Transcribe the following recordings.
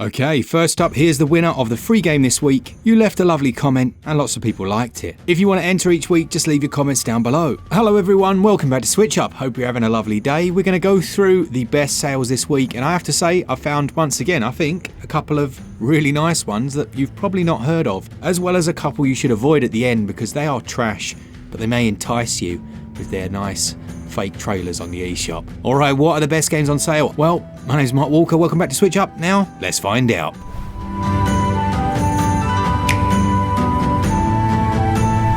Okay, first up, here's the winner of the free game this week. You left a lovely comment and lots of people liked it. If you want to enter each week, just leave your comments down below. Hello everyone, welcome back to SwitchUp. Hope you're having a lovely day. We're going to go through the best sales this week, and I have to say I found once again, I think, a couple of really nice ones that you've probably not heard of, as well as a couple you should avoid at the end because they are trash, but they may entice you with their nice fake trailers on the Eshop. Alright, what are the best games on sale? Well, my name's Mark Walker, welcome back to SwitchUp. Now, let's find out.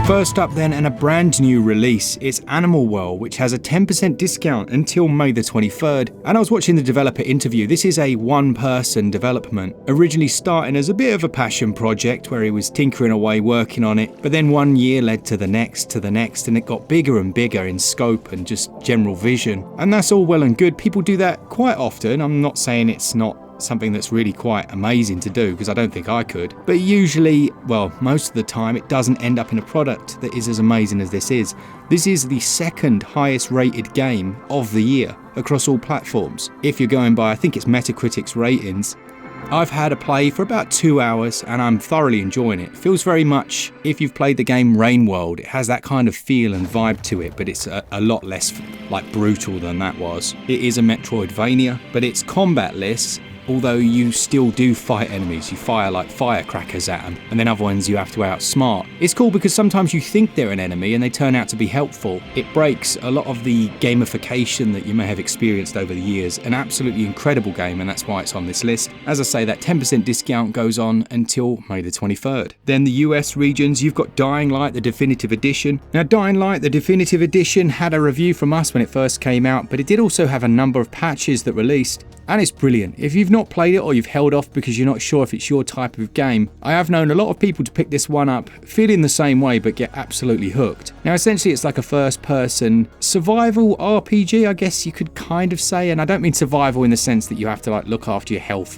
First up then, and a brand new release, it's Animal World, which has a 10% discount until May the 23rd. And I was watching the developer interview. This is a one-person development, originally starting as a bit of a passion project where he was tinkering away working on it, but then 1 year led to the next, and it got bigger and bigger in scope and just general vision. And that's all well and good. People do that quite often. I'm not saying it's not something that's really quite amazing to do, because I don't think I could, but usually, well, most of the time it doesn't end up in a product that is as amazing as this is. This is the second highest rated game of the year across all platforms, if you're going by, I think it's Metacritic's ratings. I've had a play for about 2 hours and I'm thoroughly enjoying it. It feels very much, if you've played the game Rain World, it has that kind of feel and vibe to it, but it's a lot less like brutal than that was. It is a Metroidvania, but it's combatless, although you still do fight enemies. You fire like firecrackers at them, and then other ones you have to outsmart. It's cool because sometimes you think they're an enemy and they turn out to be helpful. It breaks a lot of the gamification that you may have experienced over the years. An absolutely incredible game, and that's why it's on this list. As I say, that 10% discount goes on until May the 23rd. Then the US regions, you've got Dying Light, the Definitive Edition. Now, Dying Light, the Definitive Edition, had a review from us when it first came out, but it did also have a number of patches that released. And it's brilliant. If you've not played it or you've held off because you're not sure if it's your type of game, I have known a lot of people to pick this one up feeling the same way but get absolutely hooked. Now essentially it's like a first person survival RPG, I guess you could kind of say, and I don't mean survival in the sense that you have to like look after your health,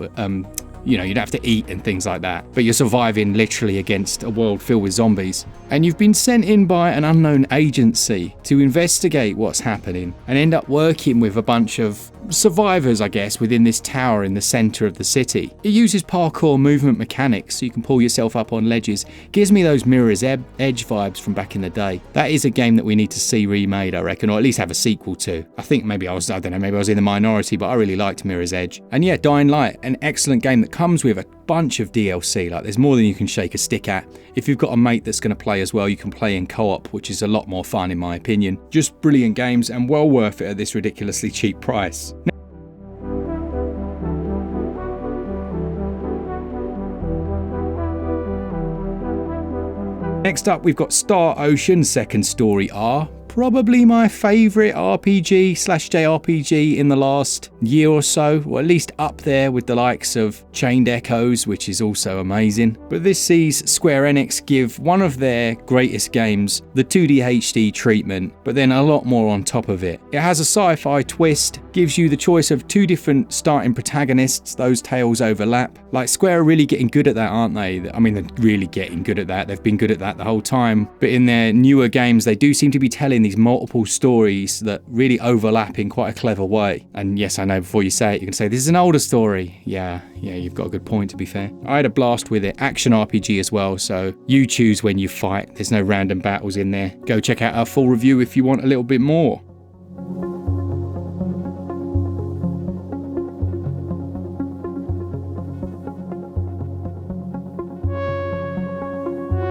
you know, you'd have to eat and things like that, but you're surviving literally against a world filled with zombies. And you've been sent in by an unknown agency to investigate what's happening and end up working with a bunch of survivors, I guess, within this tower in the center of the city. It uses parkour movement mechanics, so you can pull yourself up on ledges. Gives me those Mirror's Edge vibes from back in the day. That is a game that we need to see remade, I reckon, or at least have a sequel to. I think maybe I was in the minority, but I really liked Mirror's Edge. And yeah, Dying Light, an excellent game that comes with a bunch of DLC. Like, there's more than you can shake a stick at. If you've got a mate that's going to play as well, you can play in co-op, which is a lot more fun in my opinion. Just brilliant games and well worth it at this ridiculously cheap price. Next up, we've got Star Ocean Second Story R. Probably my favourite RPG/JRPG in the last year or so, or at least up there with the likes of Chained Echoes, which is also amazing. But this sees Square Enix give one of their greatest games the 2D HD treatment, but then a lot more on top of it. It has a sci-fi twist, gives you the choice of two different starting protagonists, those tales overlap. Like, Square are really getting good at that, aren't they? I mean, they're really getting good at that. They've been good at that the whole time. But in their newer games, they do seem to be telling these multiple stories that really overlap in quite a clever way. And yes, I know, before you say it, you can say, this is an older story. Yeah, you've got a good point, to be fair. I had a blast with it. Action RPG as well, so you choose when you fight. There's no random battles in there. Go check out our full review if you want a little bit more.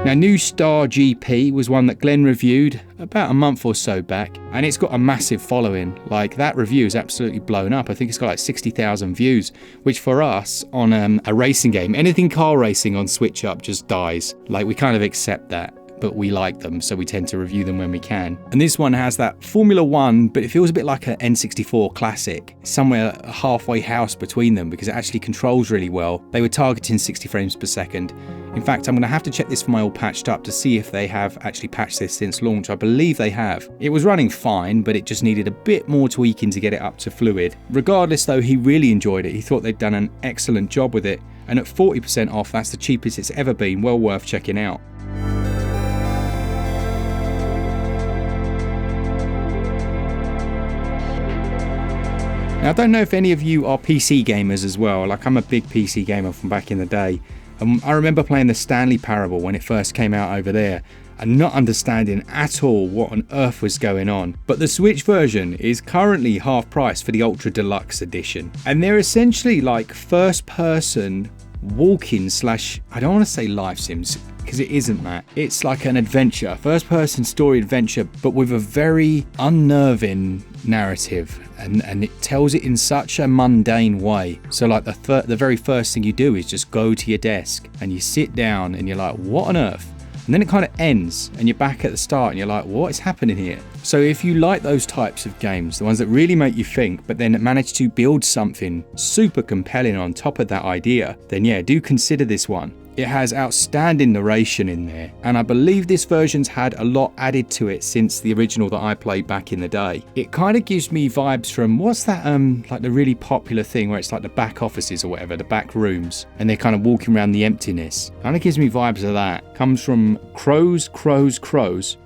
Now, New Star GP was one that Glen reviewed about a month or so back, and it's got a massive following. Like, that review is absolutely blown up. I think it's got like 60,000 views, which for us on a racing game, anything car racing on SwitchUp just dies. Like, we kind of accept that, but we like them, so we tend to review them when we can. And this one has that Formula 1, but it feels a bit like an N64 classic, somewhere a halfway house between them, because it actually controls really well. They were targeting 60 frames per second. In fact, I'm going to have to check this for my all patched up to see if they have actually patched this since launch. I believe they have. It was running fine, but it just needed a bit more tweaking to get it up to fluid. Regardless though, he really enjoyed it. He thought they'd done an excellent job with it. And at 40% off, that's the cheapest it's ever been. Well worth checking out. Now, Now, I don't know if any of you are PC gamers as well. Like, I'm a big PC gamer from back in the day. I remember playing the Stanley Parable when it first came out over there and not understanding at all what on earth was going on. But the Switch version is currently half price for the Ultra Deluxe edition. And they're essentially like first person walking slash, I don't want to say life sims, because it isn't that. It's like an adventure, first person story adventure, but with a very unnerving narrative. And it tells it in such a mundane way. So like the very first thing you do is just go to your desk and you sit down and you're like, what on earth? And then it kind of ends and you're back at the start and you're like, what is happening here? So if you like those types of games, the ones that really make you think, but then manage to build something super compelling on top of that idea, then yeah, do consider this one. It has outstanding narration in there, and I believe this version's had a lot added to it since the original that I played back in the day. It kind of gives me vibes from, what's that, like the really popular thing where it's like the back offices or whatever, the back rooms, and they're kind of walking around the emptiness. Kind of gives me vibes of that. Comes from Crows,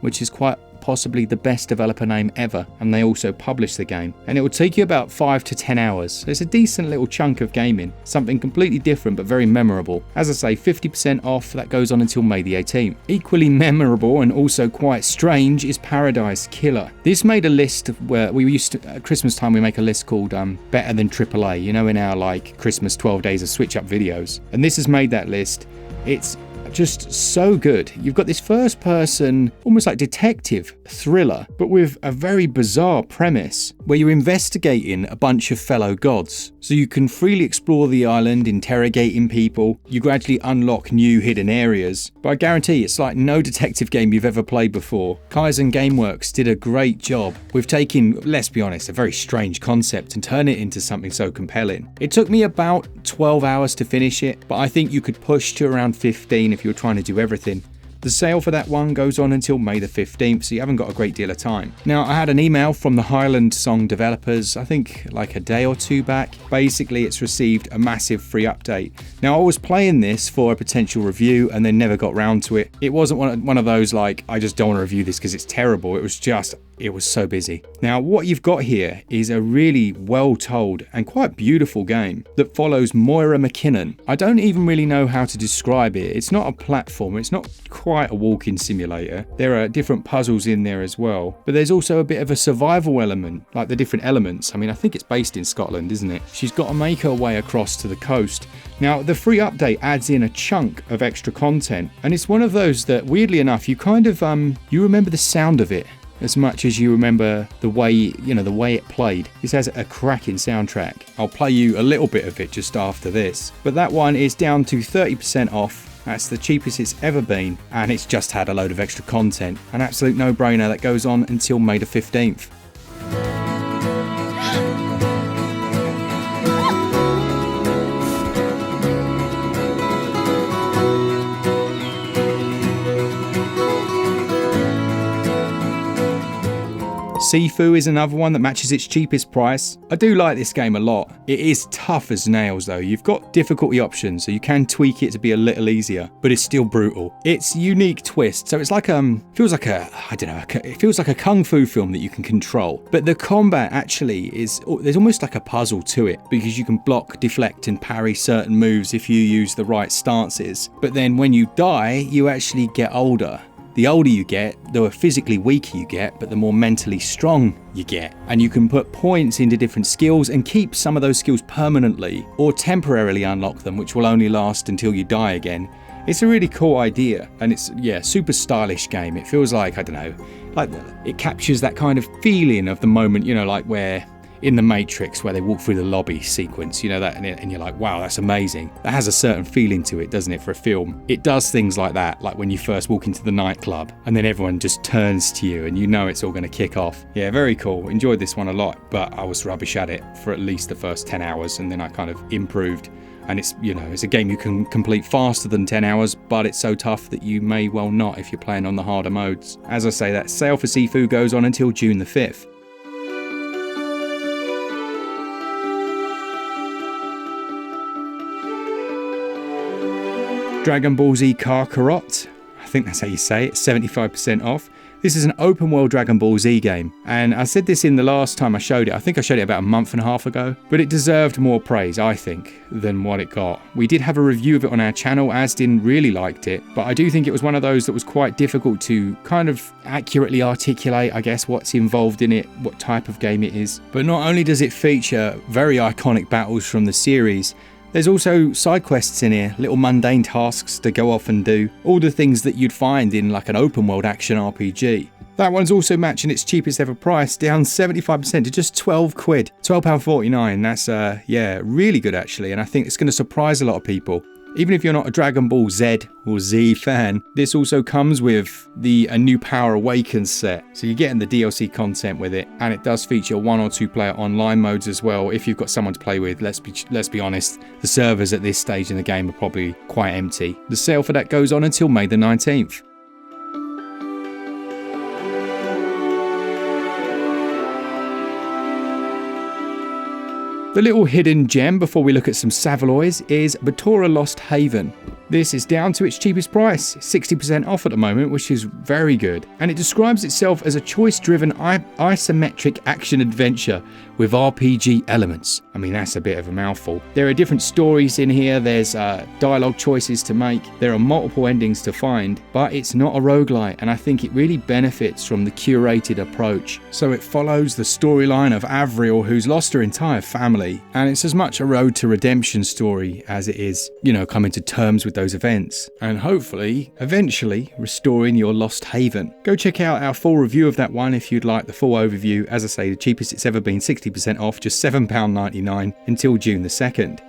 which is quite possibly the best developer name ever, and they also publish the game, and it will take you about 5 to 10 hours. So it's a decent little chunk of gaming, something completely different but very memorable. As I say, 50% off, that goes on until May the 18th. Equally memorable and also quite strange is Paradise Killer. This made a list where we used to, at Christmas time, we make a list called better than AAA, you know, in our like Christmas 12 days of SwitchUp videos, and this has made that list. It's just so good. You've got this first person, almost like detective thriller, but with a very bizarre premise where you're investigating a bunch of fellow gods. So you can freely explore the island, interrogating people. You gradually unlock new hidden areas. But I guarantee it's like no detective game you've ever played before. Kaizen Gameworks did a great job with taking, let's be honest, a very strange concept and turn it into something so compelling. It took me about 12 hours to finish it, but I think you could push to around 15 if you're trying to do everything. The sale for that one goes on until May the 15th, so you haven't got a great deal of time. Now, I had an email from the Highland Song developers, I think like a day or two back. Basically, it's received a massive free update. Now, I was playing this for a potential review and then never got round to it. It wasn't one of those like, I just don't want to review this because it's terrible. It was just, it was so busy. Now, what you've got here is a really well-told and quite beautiful game that follows Moira McKinnon. I don't even really know how to describe it. It's not a platform. It's not quite a walking simulator. There are different puzzles in there as well, but there's also a bit of a survival element, like the different elements. I mean, I think it's based in Scotland, isn't it? She's got to make her way across to the coast. Now, the free update adds in a chunk of extra content, and it's one of those that, weirdly enough, you kind of, you remember the sound of it as much as you remember the way, you know, the way it played. This has a cracking soundtrack. I'll play you a little bit of it just after this. But that one is down to 30% off. That's the cheapest it's ever been, and it's just had a load of extra content. An absolute no-brainer that goes on until May the 15th. SIFU is another one that matches its cheapest price. I do like this game a lot. It is tough as nails though. You've got difficulty options, so you can tweak it to be a little easier, but it's still brutal. It's unique twist, so it's like feels like a, I don't know, it feels like a kung fu film that you can control. But the combat actually is, there's almost like a puzzle to it, because you can block, deflect and parry certain moves if you use the right stances. But then when you die, you actually get older. The older you get, the physically weaker you get, but the more mentally strong you get. And you can put points into different skills and keep some of those skills permanently, or temporarily unlock them, which will only last until you die again. It's a really cool idea, and it's, yeah, super stylish game. It feels like, I don't know, like it captures that kind of feeling of the moment, you know, like where in the Matrix where they walk through the lobby sequence, you know, that, and you're like, wow, that's amazing. That has a certain feeling to it, doesn't it, for a film? It does things like that, like when you first walk into the nightclub and then everyone just turns to you and you know it's all going to kick off. Yeah, very cool. Enjoyed this one a lot, but I was rubbish at it for at least the first 10 hours and then I kind of improved. And it's, you know, it's a game you can complete faster than 10 hours, but it's so tough that you may well not if you're playing on the harder modes. As I say, that sale for SIFU goes on until June the 5th. Dragon Ball Z Kakarot, I think that's how you say it, 75% off. This is an open world Dragon Ball Z game, and I said this in the last time I showed it. I think I showed it about a month and a half ago, but it deserved more praise, I think, than what it got. We did have a review of it on our channel. Asdin really liked it, but I do think it was one of those that was quite difficult to kind of accurately articulate, I guess, what's involved in it, what type of game it is. But not only does it feature very iconic battles from the series, there's also side quests in here, little mundane tasks to go off and do, all the things that you'd find in like an open world action RPG. That one's also matching its cheapest ever price, down 75% to just 12 quid, £12.49. That's yeah, really good actually, and I think it's going to surprise a lot of people. Even if you're not a Dragon Ball Z or Z fan, this also comes with a new Power Awakens set. So you're getting the DLC content with it, and it does feature 1 or 2 player online modes as well. If you've got someone to play with, let's be honest, the servers at this stage in the game are probably quite empty. The sale for that goes on until May the 19th. The little hidden gem before we look at some Savaloys is Batora Lost Haven. This is down to its cheapest price, 60% off at the moment, which is very good. And it describes itself as a choice-driven isometric action-adventure with RPG elements. I mean, that's a bit of a mouthful. There are different stories in here, there's dialogue choices to make, there are multiple endings to find, but it's not a roguelite, and I think it really benefits from the curated approach. So it follows the storyline of Avril, who's lost her entire family, and it's as much a road to redemption story as it is, you know, coming to terms with those events, and hopefully, eventually, restoring your lost haven. Go check out our full review of that one if you'd like the full overview. As I say, the cheapest it's ever been, 60% off, just £7.99 until June the 2nd.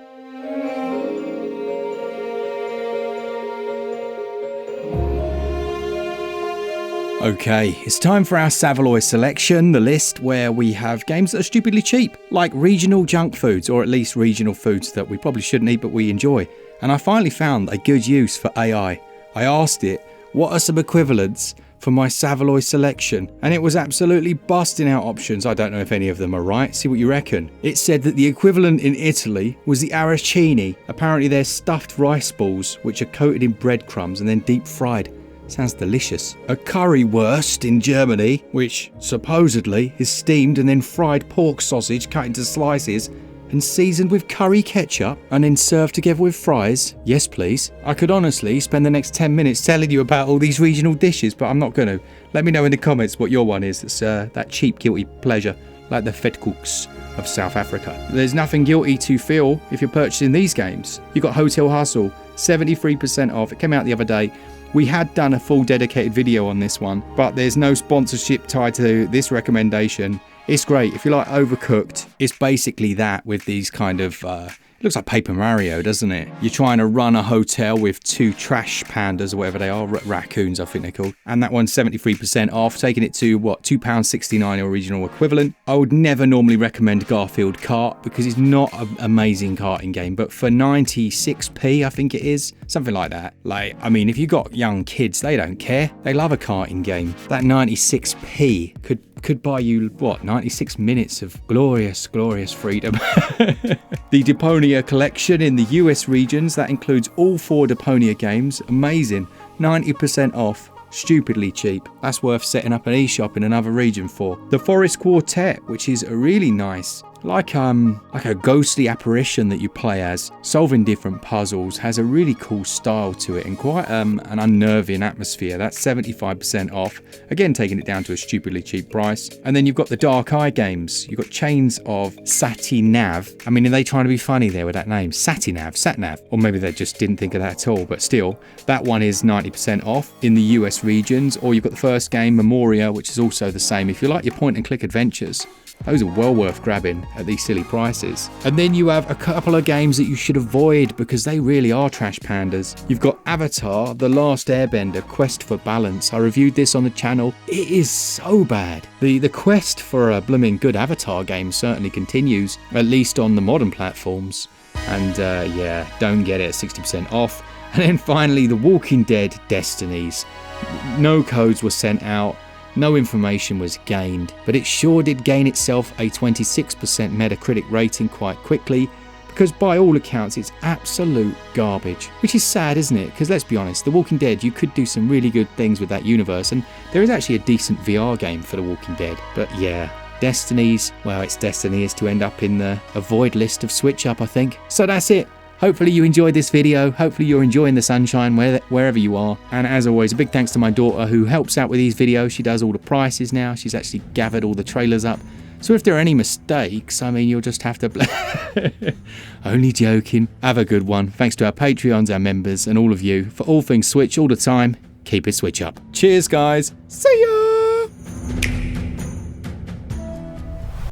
Okay, it's time for our Savaloy Selection, the list where we have games that are stupidly cheap, like regional junk foods, or at least regional foods that we probably shouldn't eat but we enjoy. And I finally found a good use for AI. I asked it, what are some equivalents for my Savaloy Selection? And it was absolutely busting out options. I don't know if any of them are right, see what you reckon. It said that the equivalent in Italy was the arancini. Apparently they're stuffed rice balls which are coated in breadcrumbs and then deep fried. Sounds delicious. A currywurst in Germany, which supposedly is steamed and then fried pork sausage cut into slices and seasoned with curry ketchup and then served together with fries. Yes please. I could honestly spend the next 10 minutes telling you about all these regional dishes, but I'm not going to. Let me know in the comments what your one is that's that cheap guilty pleasure, like the vetkoeks of South Africa. There's nothing guilty to feel if you're purchasing these games. You got Hotel Hustle, 73% off. It came out the other day. We had done a full dedicated video on this one, but there's no sponsorship tied to this recommendation. It's great. If you like Overcooked, it's basically that with these kind of it looks like Paper Mario, doesn't it? You're trying to run a hotel with 2 trash pandas or whatever they are, raccoons I think they're called. And that one's 73% off, taking it to what, £2.69 original equivalent. I would never normally recommend Garfield Kart because it's not an amazing karting game, but for 96p I think it is, something like that. Like, I mean, if you got young kids, they don't care. They love a karting game. That 96p could buy you, what, 96 minutes of glorious, glorious freedom. The Deponia collection in the US regions, that includes all 4 Deponia games. Amazing. 90% off. Stupidly cheap. That's worth setting up an eShop in another region for. The Forest Quartet, which is a really nice, like a ghostly apparition that you play as, solving different puzzles, has a really cool style to it and quite an unnerving atmosphere. That's 75% off, again taking it down to a stupidly cheap price. And then you've got the Dark Eye games. You've got Chains of Satinav. I mean, are they trying to be funny there with that name? Satnav, or maybe they just didn't think of that at all, but still, that one is 90% off in the US regions. Or you've got the first game, Memoria, which is also the same. If you like your point and click adventures, those are well worth grabbing at these silly prices. And then you have a couple of games that you should avoid because they really are trash pandas. You've got Avatar, The Last Airbender, Quest for Balance. I reviewed this on the channel. It is so bad. The quest for a blooming good Avatar game certainly continues, at least on the modern platforms. And yeah, don't get it at 60% off. And then finally, The Walking Dead Destinies. No codes were sent out. No information was gained, but it sure did gain itself a 26% Metacritic rating quite quickly because by all accounts it's absolute garbage. Which is sad, isn't it? Because let's be honest, The Walking Dead, you could do some really good things with that universe, and there is actually a decent VR game for The Walking Dead. But yeah, Destiny's, well, its destiny is to end up in the avoid list of SwitchUp, I think. So that's it. Hopefully you enjoyed this video. Hopefully you're enjoying the sunshine wherever you are. And as always, a big thanks to my daughter who helps out with these videos. She does all the prices now. She's actually gathered all the trailers up. So if there are any mistakes, I mean, you'll just have to... Only joking. Have a good one. Thanks to our Patreons, our members, and all of you for all things Switch all the time. Keep it Switch up. Cheers, guys. See ya!